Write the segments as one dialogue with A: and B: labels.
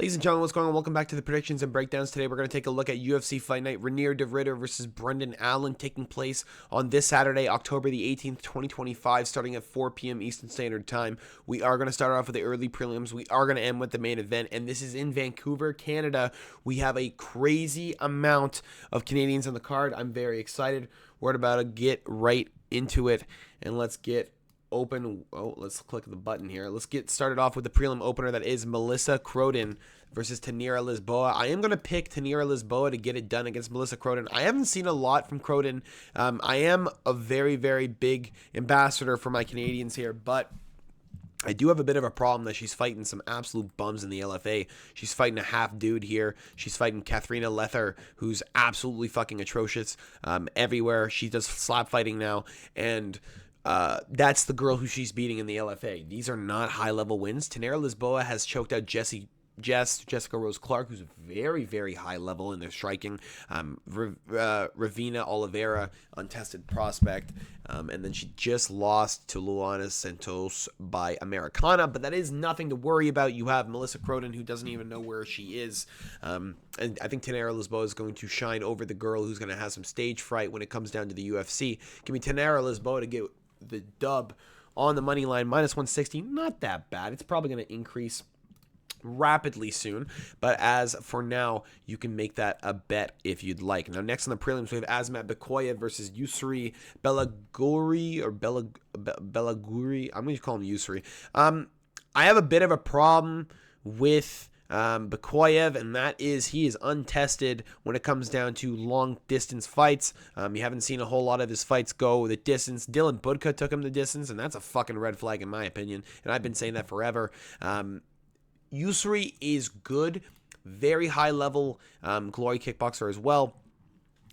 A: Ladies and gentlemen, what's going on? Welcome back to the predictions and breakdowns. Today we're going to take a look at UFC Fight Night. Renier de Ridder versus Brendan Allen taking place on this Saturday, October the 18th, 2025, starting at 4 p.m. Eastern Standard Time. We are going to start off with the early prelims. We are going to end with the main event, and this is in Vancouver, Canada. We have a crazy amount of Canadians on the card. I'm very excited. We're about to get right into it, and let's get open. Let's click the button here. Let's get started off with the prelim opener. That is Melissa Croden versus Tainara Lisboa. I am going to pick Tainara Lisboa to get it done against Melissa Croden. I haven't seen a lot from Croden. I am a very, very big ambassador for my Canadians here, but I do have a bit of a problem that she's fighting some absolute bums in the LFA. She's fighting a half dude here. She's fighting Katharina Lether, who's absolutely fucking atrocious everywhere. She does slap fighting now, and that's the girl who she's beating in the LFA. These are not high-level wins. Tainara Lisboa has choked out Jessica Rose Clark, who's very, very high level in their striking. Ravina Oliveira, untested prospect. And then she just lost to Luana Santos by Americana, but that is nothing to worry about. You have Melissa Croden, who doesn't even know where she is. And I think Tainara Lisboa is going to shine over the girl who's going to have some stage fright when it comes down to the UFC. Give me Tainara Lisboa to get the dub on the money line, minus 160. Not that bad. It's probably going to increase rapidly soon, but as for now, you can make that a bet if you'd like. Now, next on the prelims, we have Azmat Bekoyev versus Yusri Belaguri or Belaguri. I'm going to call him Yusri. I have a bit of a problem with Bekoyev, and that is he is untested when it comes down to long distance fights. You haven't seen a whole lot of his fights go the distance. Dylan Budka took him the distance, and that's a fucking red flag in my opinion, and I've been saying that forever. Yusri is good, very high level glory kickboxer as well.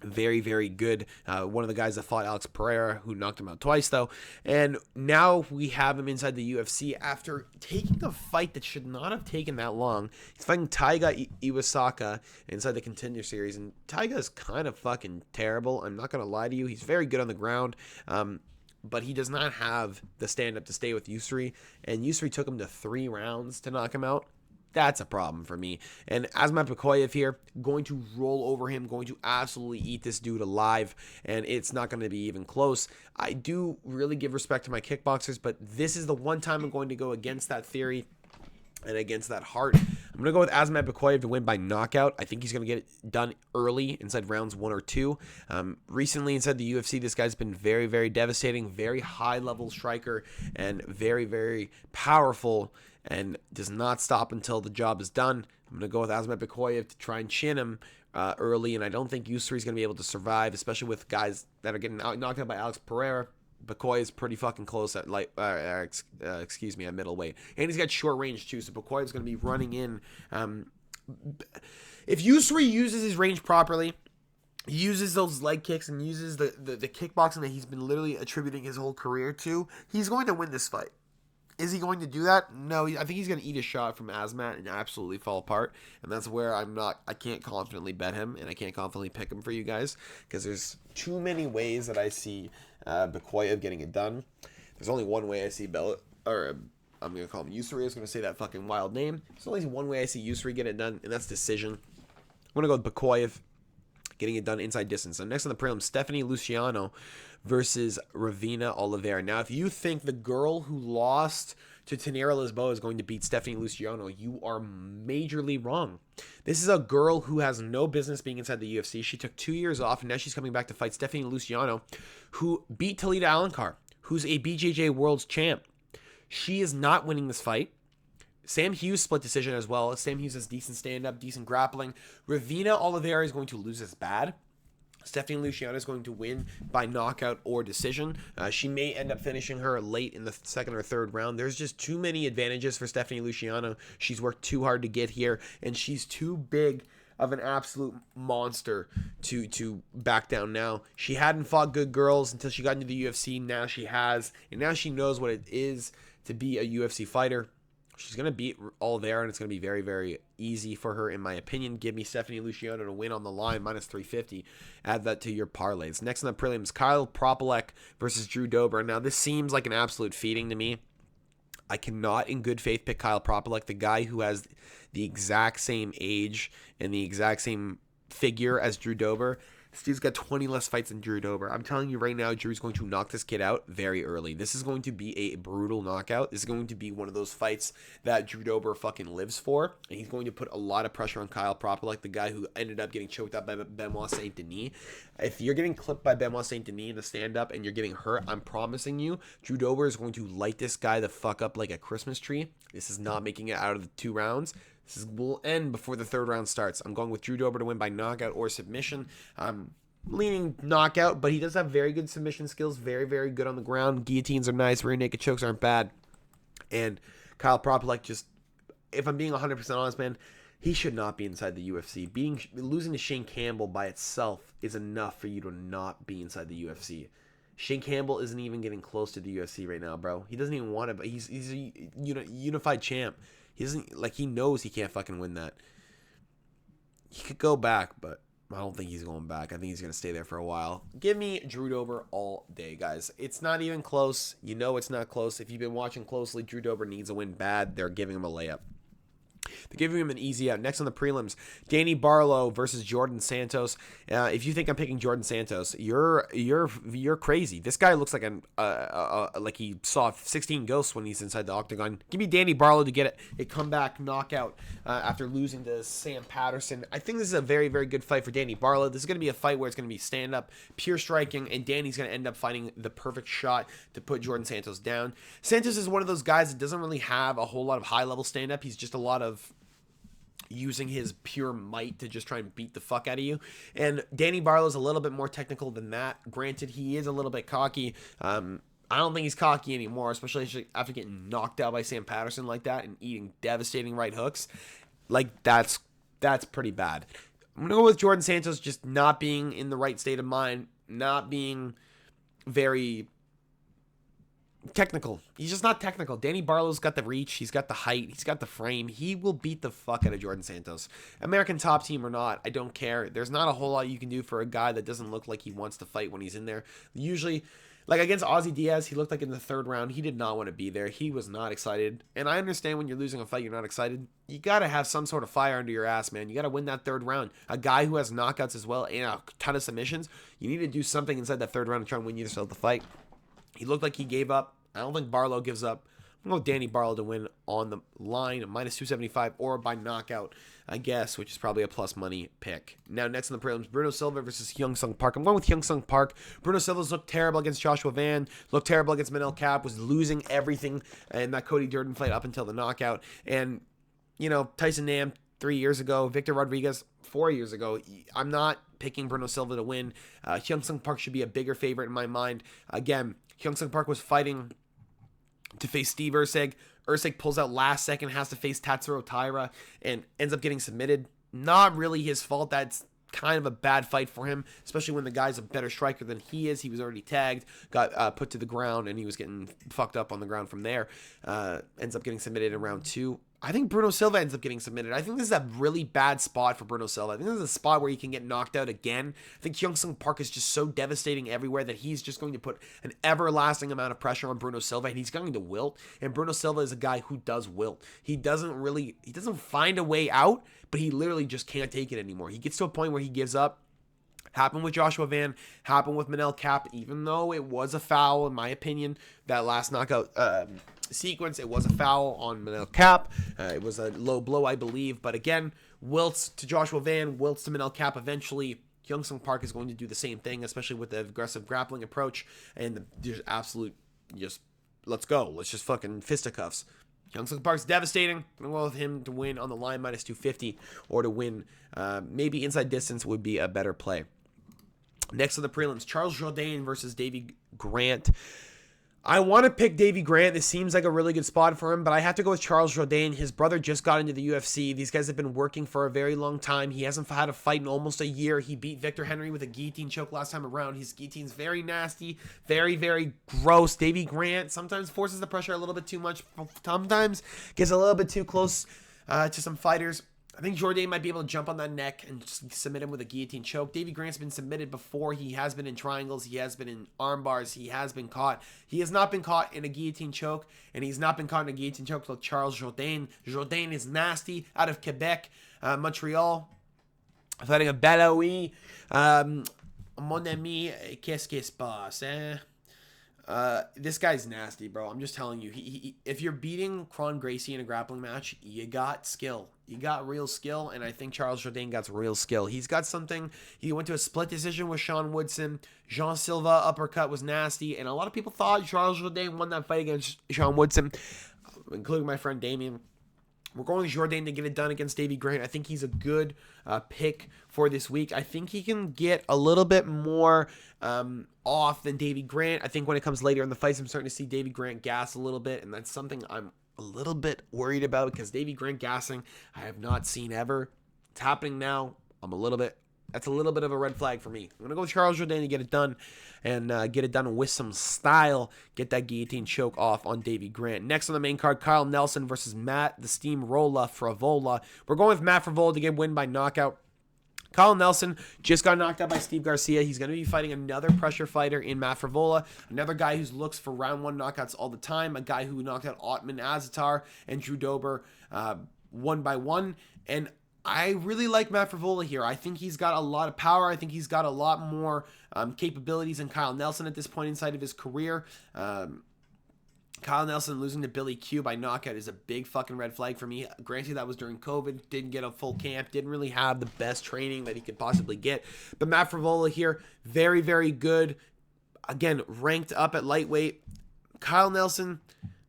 A: Very, very good. One of the guys that fought Alex Pereira, who knocked him out twice, though. And now we have him inside the UFC after taking a fight that should not have taken that long. He's fighting Taiga Iwasaka inside the Contender Series. And Taiga is kind of fucking terrible. I'm not going to lie to you. He's very good on the ground. But he does not have the stand-up to stay with Yusri. And Yusri took him to 3 rounds to knock him out. That's a problem for me. And Azmat Bekoyev here, going to roll over him, going to absolutely eat this dude alive, and it's not going to be even close. I do really give respect to my kickboxers, but this is the one time I'm going to go against that theory and against that heart. I'm going to go with Azmat Bekoyev to win by knockout. I think he's going to get it done early inside rounds 1 or 2. Recently inside the UFC, this guy's been very, very devastating, very high-level striker, and very, very powerful, and does not stop until the job is done. I'm going to go with Azmat Bekoyev to try and chin him early, and I don't think Yusri is going to be able to survive, especially with guys that are getting knocked out by Alex Pereira. Bekoyev is pretty fucking close at at middleweight, and he's got short range too. So Bekoyev is going to be running in. If Yusri uses his range properly, uses those leg kicks and uses the kickboxing that he's been literally attributing his whole career to, he's going to win this fight. Is he going to do that? No, I think he's going to eat a shot from Azmat and absolutely fall apart. And that's where I can't confidently bet him, and I can't confidently pick him for you guys, because there's too many ways that I see Bekoyev getting it done. There's only one way I see I'm going to call him Yusri. I was going to say that fucking wild name. There's only one way I see Yusri get it done, and that's decision. I'm going to go with Bekoyev getting it done inside distance. So next on the prelim, Stephanie Luciano versus Ravina Oliveira. Now, if you think the girl who lost to Tainara Lisboa is going to beat Stephanie Luciano, you are majorly wrong. This is a girl who has no business being inside the UFC. She took 2 years off, and now she's coming back to fight Stephanie Luciano, who beat Talita Alencar, who's a BJJ World's champ. She is not winning this fight. Sam Hughes split decision as well. Sam Hughes has decent stand-up, decent grappling. Ravina Oliveira is going to lose this bad. Stephanie Luciano is going to win by knockout or decision. She may end up finishing her late in the second or third round. There's just too many advantages for Stephanie Luciano. She's worked too hard to get here, and she's too big of an absolute monster to back down now. She hadn't fought good girls until she got into the UFC. Now she has, and now she knows what it is to be a UFC fighter. She's going to beat Oliveira, and it's going to be very, very easy for her, in my opinion. Give me Stephanie Luciano to win on the line, minus 350. Add that to your parlays. Next on the prelims, Kyle Propolek versus Drew Dober. Now, this seems like an absolute feeding to me. I cannot in good faith pick Kyle Propelek, the guy who has the exact same age and the exact same figure as Drew Dober. This dude's got 20 less fights than Drew Dober. I'm telling you right now, Drew's going to knock this kid out very early. This is going to be a brutal knockout. This is going to be one of those fights that Drew Dober fucking lives for. And he's going to put a lot of pressure on Kyle Propelek, the guy who ended up getting choked out by Benoit Saint Denis. If you're getting clipped by Benoit Saint Denis in the stand-up and you're getting hurt, I'm promising you, Drew Dober is going to light this guy the fuck up like a Christmas tree. This is not making it out of the 2 rounds. This will end before the 3rd round starts. I'm going with Drew Dober to win by knockout or submission. I'm leaning knockout, but he does have very good submission skills. Very, very good on the ground. Guillotines are nice. Rear naked chokes aren't bad. And Kyle Propelek, just, if I'm being 100% honest, man, he should not be inside the UFC. Losing to Shane Campbell by itself is enough for you to not be inside the UFC. Shane Campbell isn't even getting close to the UFC right now, bro. He doesn't even want it, but he's a unified champ. He doesn't, like, he knows he can't fucking win that. He could go back, but I don't think he's going back. I think he's going to stay there for a while. Give me Drew Dober all day, guys. It's not even close. You know it's not close. If you've been watching closely, Drew Dober needs a win bad. They're giving him a layup. They're giving him an easy out. Next on the prelims, Danny Barlow versus Jordan Santos. If you think I'm picking Jordan Santos, you're crazy. This guy looks like like he saw 16 ghosts when he's inside the octagon. Give me Danny Barlow to get a comeback knockout after losing to Sam Patterson. I think this is a very, very good fight for Danny Barlow. This is going to be a fight where it's going to be stand-up, pure striking, and Danny's going to end up finding the perfect shot to put Jordan Santos down. Santos is one of those guys that doesn't really have a whole lot of high-level stand-up. He's just a lot of using his pure might to just try and beat the fuck out of you. And Danny Barlow's a little bit more technical than that. Granted, he is a little bit cocky. I don't think he's cocky anymore, especially after getting knocked out by Sam Patterson like that and eating devastating right hooks. Like, that's pretty bad. I'm going to go with Jordan Santos just not being in the right state of mind, not being very technical. He's just not technical. Danny Barlow's got the reach. He's got the height. He's got the frame. He will beat the fuck out of Jordan Santos. American top team or not, I don't care. There's not a whole lot you can do for a guy that doesn't look like he wants to fight when he's in there. Usually, like against Ozzy Diaz, he looked like in the 3rd round, he did not want to be there. He was not excited. And I understand when you're losing a fight, you're not excited. You got to have some sort of fire under your ass, man. You got to win that 3rd round. A guy who has knockouts as well and a ton of submissions, you need to do something inside that 3rd round to try and win yourself the fight. He looked like he gave up. I don't think Barlow gives up. I'm going to go Danny Barlow to win on the line, minus 275, or by knockout, I guess, which is probably a plus money pick. Now, next on the prelims, Bruno Silva versus Hyung Sung Park. I'm going with Hyung Sung Park. Bruno Silva's looked terrible against Joshua Van, looked terrible against Manel Kape, was losing everything in that Cody Durden fight up until the knockout. And, Tyson Nam 3 years ago, Victor Rodriguez 4 years ago. I'm not picking Bruno Silva to win. Hyung Sung Park should be a bigger favorite in my mind. Again, Hyung Sung Park was fighting to face Steve Erceg. Erceg pulls out last second, has to face Tatsuro Taira, and ends up getting submitted. Not really his fault. That's kind of a bad fight for him, especially when the guy's a better striker than he is. He was already tagged, got put to the ground, and he was getting fucked up on the ground from there. Ends up getting submitted in round 2. I think Bruno Silva ends up getting submitted. I think this is a really bad spot for Bruno Silva. I think this is a spot where he can get knocked out again. I think Hyung Sung Park is just so devastating everywhere that he's just going to put an everlasting amount of pressure on Bruno Silva, and he's going to wilt. And Bruno Silva is a guy who does wilt. He doesn't find a way out, but he literally just can't take it anymore. He gets to a point where he gives up. Happened with Joshua Van, happened with Manel Kape, even though it was a foul, in my opinion, that last knockout sequence. It was a foul on Manel Kape. It was a low blow, I believe. But again, wilts to Joshua Van, wilts to Manel Kape. Eventually, Hyung Sung Park is going to do the same thing, especially with the aggressive grappling approach and the absolute let's go. Let's just fucking fisticuffs. Hyung Sung Park's devastating. I'm going to go with him to win on the line, minus 250, or to win maybe inside distance would be a better play. Next on the prelims, Charles Jourdain versus Davy Grant. I want to pick Davy Grant. This seems like a really good spot for him, but I have to go with Charles Jourdain. His brother just got into the UFC. These guys have been working for a very long time. He hasn't had a fight in almost a year. He beat Victor Henry with a guillotine choke last time around. His guillotine's very nasty, very, very gross. Davy Grant sometimes forces the pressure a little bit too much. Sometimes gets a little bit too close to some fighters. I think Jourdain might be able to jump on that neck and just submit him with a guillotine choke. Davey Grant's been submitted before. He has been in triangles. He has been in arm bars. He has been caught. He has not been caught in a guillotine choke, and he's not been caught in a guillotine choke like Charles Jourdain. Jourdain is nasty, out of Quebec, Montreal, fighting a Belaoui. Mon ami, qu'est-ce qui se passe, hein? This guy's nasty, bro. I'm just telling you. If you're beating Kron Gracie in a grappling match, you got skill. You got real skill, and I think Charles Jourdain got real skill. He's got something. He went to a split decision with Sean Woodson. Jean Silva uppercut was nasty, and a lot of people thought Charles Jourdain won that fight against Sean Woodson, including my friend Damien. We're going with Jourdain to get it done against Davey Grant. I think he's a good pick for this week. I think he can get a little bit more off than Davey Grant. I think when it comes later in the fights, I'm starting to see Davey Grant gas a little bit, and that's something I'm a little bit worried about because Davey Grant gassing, I have not seen ever. It's happening now. That's a little bit of a red flag for me. I'm going to go with Charles Jourdain to get it done and get it done with some style. Get that guillotine choke off on Davey Grant. Next on the main card, Kyle Nelson versus Matt the Steamroller Frevola. We're going with Matt Frevola to get win by knockout. Kyle Nelson just got knocked out by Steve Garcia. He's going to be fighting another pressure fighter in Matt Frevola, another guy who looks for round one knockouts all the time, a guy who knocked out Otman Azatar and Drew Dober 1-by-1. And I really like Matt Frevola here. I think he's got a lot of power. I think he's got a lot more capabilities than Kyle Nelson at this point inside of his career. Kyle Nelson losing to Billy Q by knockout is a big fucking red flag for me. Granted, that was during COVID. Didn't get a full camp. Didn't really have the best training that he could possibly get. But Matt Frevola here, very, very good. Again, ranked up at lightweight. Kyle Nelson,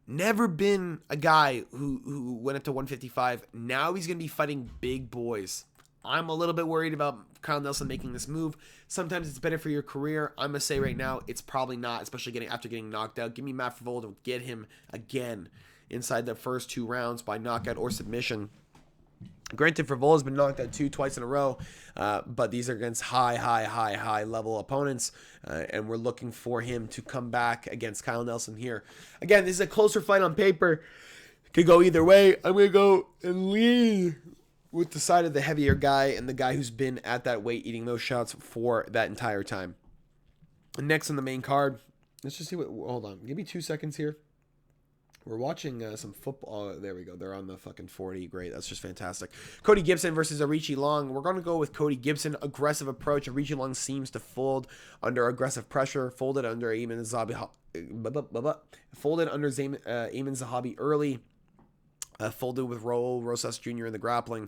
A: never been a guy who went up to 155. Now he's going to be fighting big boys. I'm a little bit worried about Kyle Nelson making this move. Sometimes it's better for your career. I'm going to say right now, it's probably not, especially after getting knocked out. Give me Matt Frevola to get him again inside the first 2 rounds by knockout or submission. Granted, Frevola's been knocked out twice in a row, but these are against high level opponents, and we're looking for him to come back against Kyle Nelson here. Again, this is a closer fight on paper. Could go either way. I'm going to go and lean with the side of the heavier guy and the guy who's been at that weight eating those shots for that entire time. And next on the main card, let's just see what... Hold on. Give me 2 seconds here. We're watching some football. Oh, there we go. They're on the fucking 40. Great. That's just fantastic. Cody Gibson versus Arichi Long. We're going to go with Cody Gibson. Aggressive approach. Arichi Long seems to fold under aggressive pressure. Folded under Ayman Zahabi early. Folded with Raul Rosas Jr. in the grappling,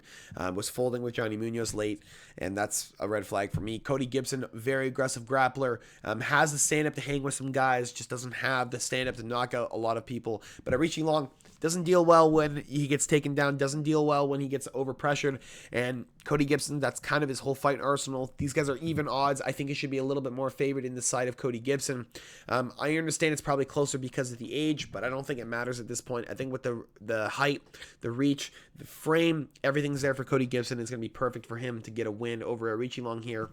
A: was folding with Johnny Munoz late, and that's a red flag for me. Cody Gibson, very aggressive grappler, has the stand-up to hang with some guys, just doesn't have the stand-up to knock out a lot of people. But Arichi Long doesn't deal well when he gets taken down, doesn't deal well when he gets overpressured, and Cody Gibson, that's kind of his whole fight arsenal. These guys are even odds. I think it should be a little bit more favored in the side of Cody Gibson. I understand it's probably closer because of the age, but I don't think it matters at this point. I think with the height, the reach, the frame, everything's there for Cody Gibson. It's going to be perfect for him to get a win over Arichi Long here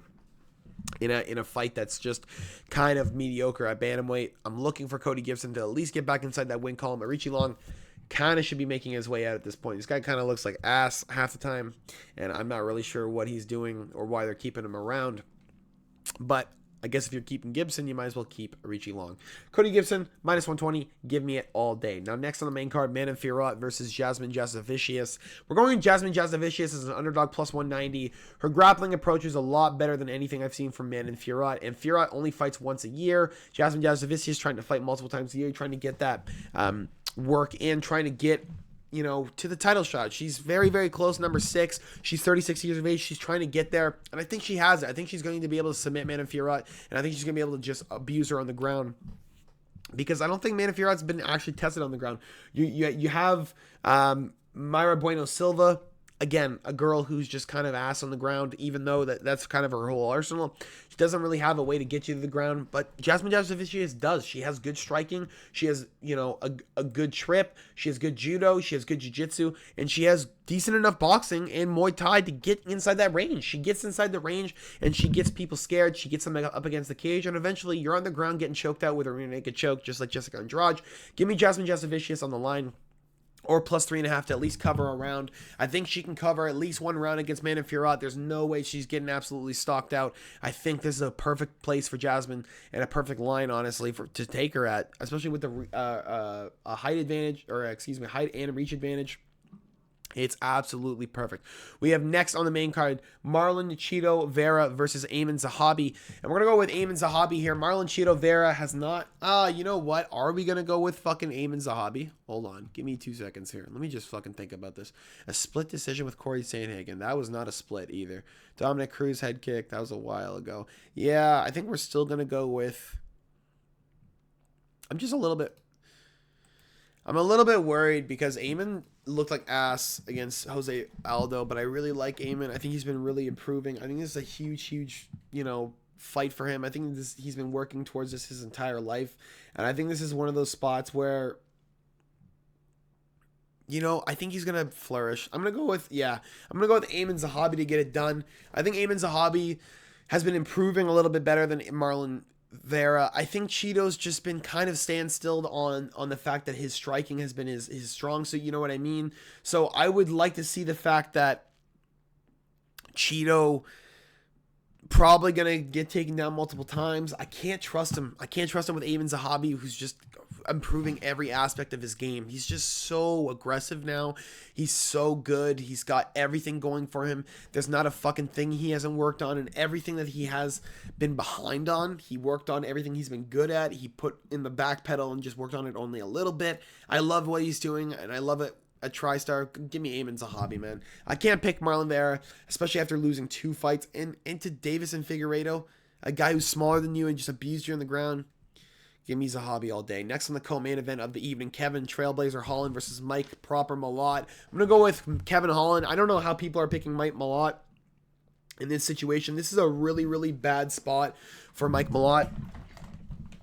A: in a fight that's just kind of mediocre at bantamweight. I'm looking for Cody Gibson to at least get back inside that win column. Arichi Long kind of should be making his way out at this point. This guy kind of looks like ass half the time, and I'm not really sure what he's doing or why they're keeping him around. But I guess if you're keeping Gibson, you might as well keep Arichi Long. Cody Gibson, minus 120. Give me it all day. Now, next on the main card, Manon Fiorot versus Jasmine Jasavicius. We're going Jasmine Jasavicius as an underdog plus 190. Her grappling approach is a lot better than anything I've seen from Manon Fiorot, and Fiorot only fights once a year. Jasmine Jasavicius trying to fight multiple times a year, trying to get that work in, trying to get to the title shot. She's very, very close, number 6. She's 36 years of age. She's trying to get there, and I think she has it. I think she's going to be able to submit Manon Fiorot, and I think she's going to be able to just abuse her on the ground, because I don't think Manon Fiorot's been actually tested on the ground. You have Mayra Bueno Silva, again, a girl who's just kind of ass on the ground, even though that's kind of her whole arsenal. She doesn't really have a way to get you to the ground, but Jasmine Jasavicius does. She has good striking. She has, a good trip. She has good judo. She has good jiu-jitsu, and she has decent enough boxing and Muay Thai to get inside that range. She gets inside the range, and she gets people scared. She gets them up against the cage, and eventually you're on the ground getting choked out with a rear naked choke, just like Jessica Andrade. Give me Jasmine Jasavicius on the line or plus 3.5 to at least cover a round. I think she can cover at least one round against Mana Fiorot. There's no way she's getting absolutely stalked out. I think this is a perfect place for Jasmine and a perfect line, honestly, to take her at, especially with the a height advantage, or height and reach advantage. It's absolutely perfect. We have next on the main card, Marlon Chito Vera versus Ayman Zahabi. And we're going to go with Ayman Zahabi here. Marlon Chito Vera has not... you know what? Are we going to go with fucking Ayman Zahabi? Hold on. Give me 2 seconds here. Let me just fucking think about this. A split decision with Corey Sandhagen. That was not a split either. Dominic Cruz head kick. That was a while ago. Yeah, I think we're still going to go with... I'm a little bit worried because Ayman looked like ass against Jose Aldo, but I really like Ayman. I think he's been really improving. I think this is a huge, fight for him. I think he's been working towards this his entire life. And I think this is one of those spots where, I think he's going to flourish. I'm going to go with Ayman Zahabi to get it done. I think Ayman Zahabi has been improving a little bit better than Marlon Vera. I think Cheeto's just been kind of standstill on the fact that his striking has been his strong suit, you know what I mean? So I would like to see the fact that Cheeto probably going to get taken down multiple times. I can't trust him. I can't trust him with Ayman Zahabi, who's just improving every aspect of his game. He's just so aggressive now. He's so good. He's got everything going for him. There's not a fucking thing he hasn't worked on, and everything that he has been behind on, he worked on. Everything he's been good at, he put in the back pedal and just worked on it only a little bit. I love what he's doing, and I love it. A TriStar, give me Ayman Zahabi, man. I can't pick Marlon Vera, especially after losing 2 fights into Davis and Figueiredo, a guy who's smaller than you and just abused you on the ground. Give me Zahabi all day. Next on the co-main event of the evening, Kevin Trailblazer Holland versus Mike Proper Malott. I'm going to go with Kevin Holland. I don't know how people are picking Mike Malott in this situation. This is a really, really bad spot for Mike Malott.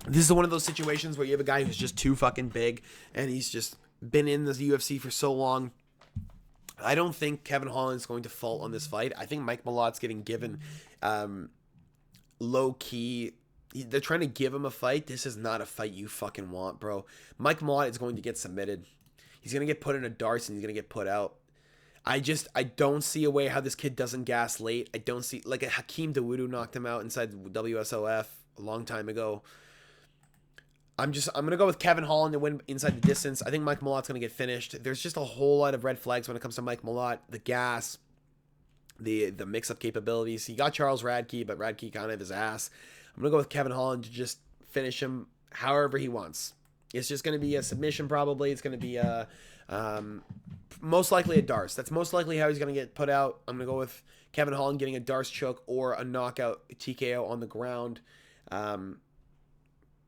A: This is one of those situations where you have a guy who's just too fucking big, and he's just been in the UFC for so long. I don't think Kevin Holland is going to fault on this fight. I think Mike Malott's getting given low-key. They're trying to give him a fight. This is not a fight you fucking want, bro. Mike Malott is going to get submitted. He's going to get put in a darts and he's going to get put out. I don't see a way how this kid doesn't gas late. I don't see, like, a Hakeem Dawodu knocked him out inside WSOF a long time ago. I'm going to go with Kevin Holland to win inside the distance. I think Mike Malott's going to get finished. There's just a whole lot of red flags when it comes to Mike Malott. The gas, the mix-up capabilities. He got Charles Radke, but Radke kind of his ass. I'm going to go with Kevin Holland to just finish him however he wants. It's just going to be a submission probably. It's going to be most likely a darce. That's most likely how he's going to get put out. I'm going to go with Kevin Holland getting a darce choke or a knockout TKO on the ground.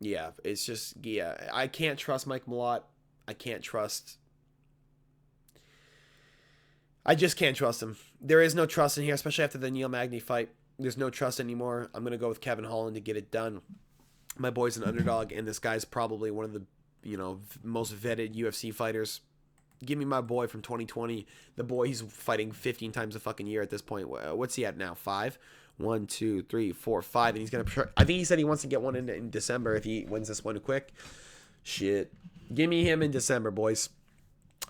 A: Yeah, it's just, I can't trust Mike Malott. I just can't trust him. There is no trust in here, especially after the Neil Magny fight. There's no trust anymore. I'm going to go with Kevin Holland to get it done. My boy's an underdog, and this guy's probably one of the, most vetted UFC fighters. Give me my boy from 2020. The boy, he's fighting 15 times a fucking year at this point. What's he at now? 5? 1, 2, 3, 4, 5. And he's going to... I think he said he wants to get one in December if he wins this one quick. Shit. Give me him in December, boys.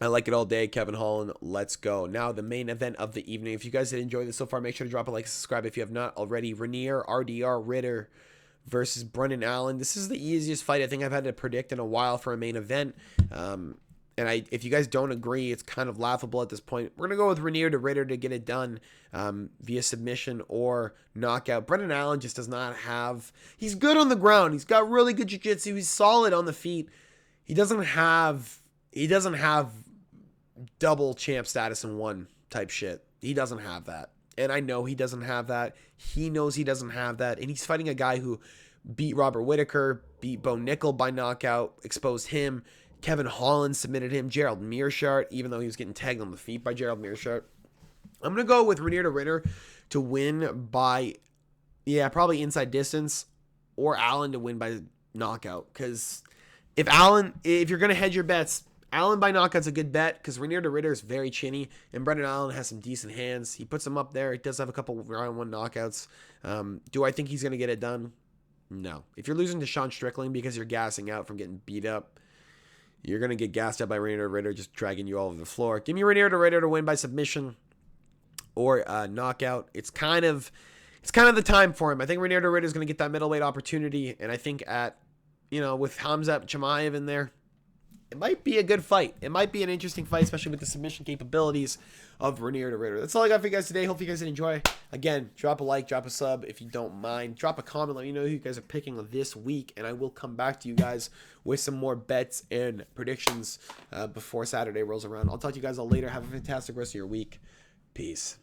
A: I like it all day. Kevin Holland, let's go. Now, the main event of the evening. If you guys did enjoy this so far, make sure to drop a like and subscribe if you have not already. Renier RDR Ritter versus Brendan Allen. This is the easiest fight I think I've had to predict in a while for a main event. If you guys don't agree, it's kind of laughable at this point. We're going to go with Renier to Ritter to get it done via submission or knockout. Brendan Allen just does not have... He's good on the ground. He's got really good jiu-jitsu. He's solid on the feet. He doesn't have double champ status in one type shit. He doesn't have that. And I know he doesn't have that. He knows he doesn't have that. And he's fighting a guy who beat Robert Whittaker, beat Bo Nickel by knockout, exposed him. Kevin Holland submitted him. Gerald Mearshart, even though he was getting tagged on the feet by Gerald Mearshart. I'm going to go with Renier to Ritter to win by, probably inside distance, or Allen to win by knockout. Because if you're going to hedge your bets, Allen by knockout's a good bet because Renier to Ritter is very chinny, and Brendan Allen has some decent hands. He puts them up there. He does have a couple round 1 knockouts. Do I think he's going to get it done? No. If you're losing to Sean Strickland because you're gassing out from getting beat up,
B: you're going to get gassed out by Reinier de Ridder just dragging you all over the floor. Give me Reinier de Ridder to win by submission or knockout. It's kind of the time for him. I think Reinier de Ridder is going to get that middleweight opportunity, and I think with Khamzat Chimaev in there, it might be a good fight. It might be an interesting fight, especially with the submission capabilities of Reinier de Ridder. That's all I got for you guys today. Hope you guys enjoy. Again, drop a like, drop a sub if you don't mind. Drop a comment. Let me know who you guys are picking this week, and I will come back to you guys with some more bets and predictions before Saturday rolls around. I'll talk to you guys all later. Have a fantastic rest of your week. Peace.